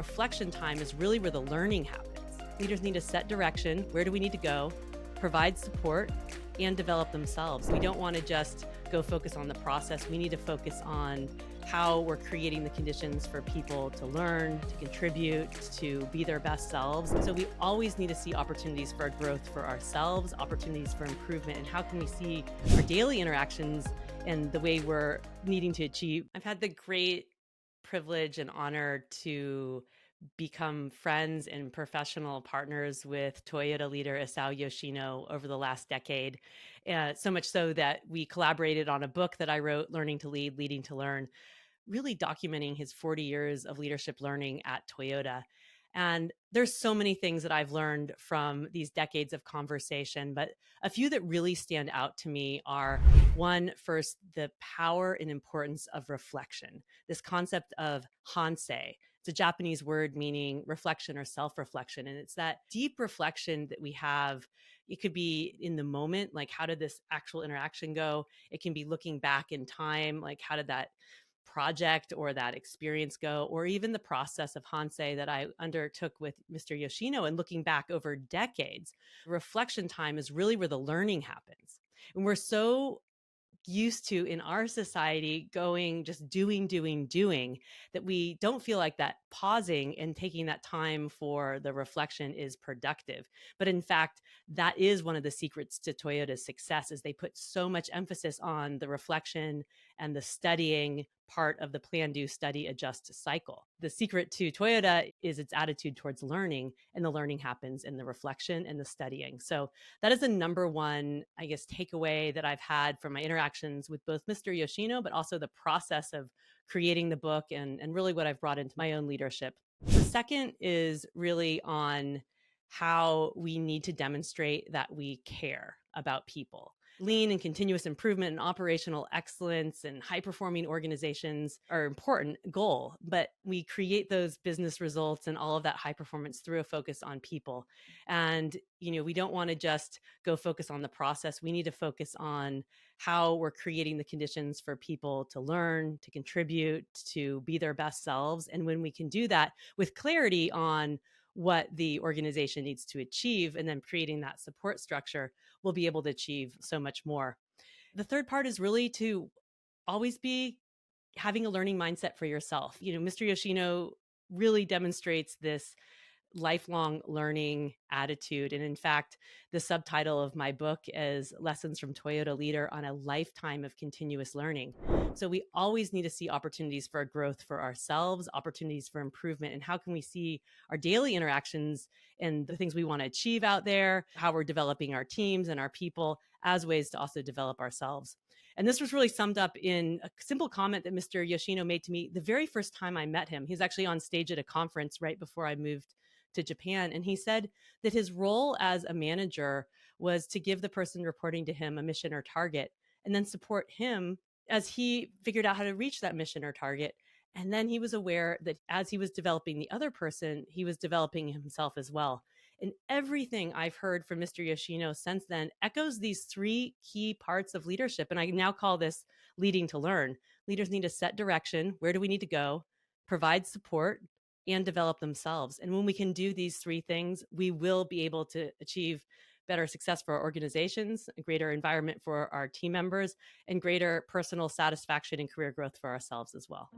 reflection time is really where the learning happens. Leaders need to set direction. Where do we need to go? Provide support and develop themselves. We don't want to just go focus on the process. We need to focus on how we're creating the conditions for people to learn, to contribute, to be their best selves. So we always need to see opportunities for growth for ourselves, opportunities for improvement, and how can we see our daily interactions and the way we're needing to achieve. I've had the great privilege and honor to become friends and professional partners with Toyota leader Isao Yoshino over the last decade. So much so that we collaborated on a book that I wrote, Learning to Lead, Leading to Learn, really documenting his 40 years of leadership learning at Toyota. And there's so many things that I've learned from these decades of conversation, but a few that really stand out to me are one, first, the power and importance of reflection. This concept of Hansei. It's a Japanese word meaning reflection or self-reflection. And it's that deep reflection that we have. It could be in the moment, like how did this actual interaction go? It can be looking back in time, like how did that project or that experience go, or even the process of Hansei that I undertook with Mr. Yoshino and looking back over decades. Reflection time is really where the learning happens. And we're so used to in our society going just doing that we don't feel like that pausing and taking that time for the reflection is productive. But in fact, that is one of the secrets to Toyota's success is they put so much emphasis on the reflection and the studying part of the plan, do, study, adjust cycle. The secret to Toyota is its attitude towards learning, and the learning happens in the reflection and the studying. So that is the number one, I guess, takeaway that I've had from my interactions with both Mr. Yoshino, but also the process of creating the book and really what I've brought into my own leadership. The second is really on how we need to demonstrate that we care about people. Lean and continuous improvement and operational excellence and high-performing organizations are an important goal, but we create those business results and all of that high performance through a focus on people. And, we don't want to just go focus on the process. We need to focus on how we're creating the conditions for people to learn, to contribute, to be their best selves. And when we can do that with clarity on what the organization needs to achieve and then creating that support structure, we'll be able to achieve so much more. The third part is really to always be having a learning mindset for yourself. Mr. Yoshino really demonstrates this lifelong learning attitude. And in fact, the subtitle of my book is Lessons from Toyota Leader on a Lifetime of Continuous Learning. So we always need to see opportunities for growth for ourselves, opportunities for improvement, and how can we see our daily interactions and the things we want to achieve out there, how we're developing our teams and our people as ways to also develop ourselves. And this was really summed up in a simple comment that Mr. Yoshino made to me the very first time I met him. He was actually on stage at a conference right before I moved to Japan. And he said that his role as a manager was to give the person reporting to him a mission or target and then support him as he figured out how to reach that mission or target. And then he was aware that as he was developing the other person, he was developing himself as well. And everything I've heard from Mr. Yoshino since then echoes these three key parts of leadership. And I now call this leading to learn. Leaders need to set direction. Where do we need to go? Provide support and develop themselves. And when we can do these three things, we will be able to achieve better success for our organizations, a greater environment for our team members, and greater personal satisfaction and career growth for ourselves as well.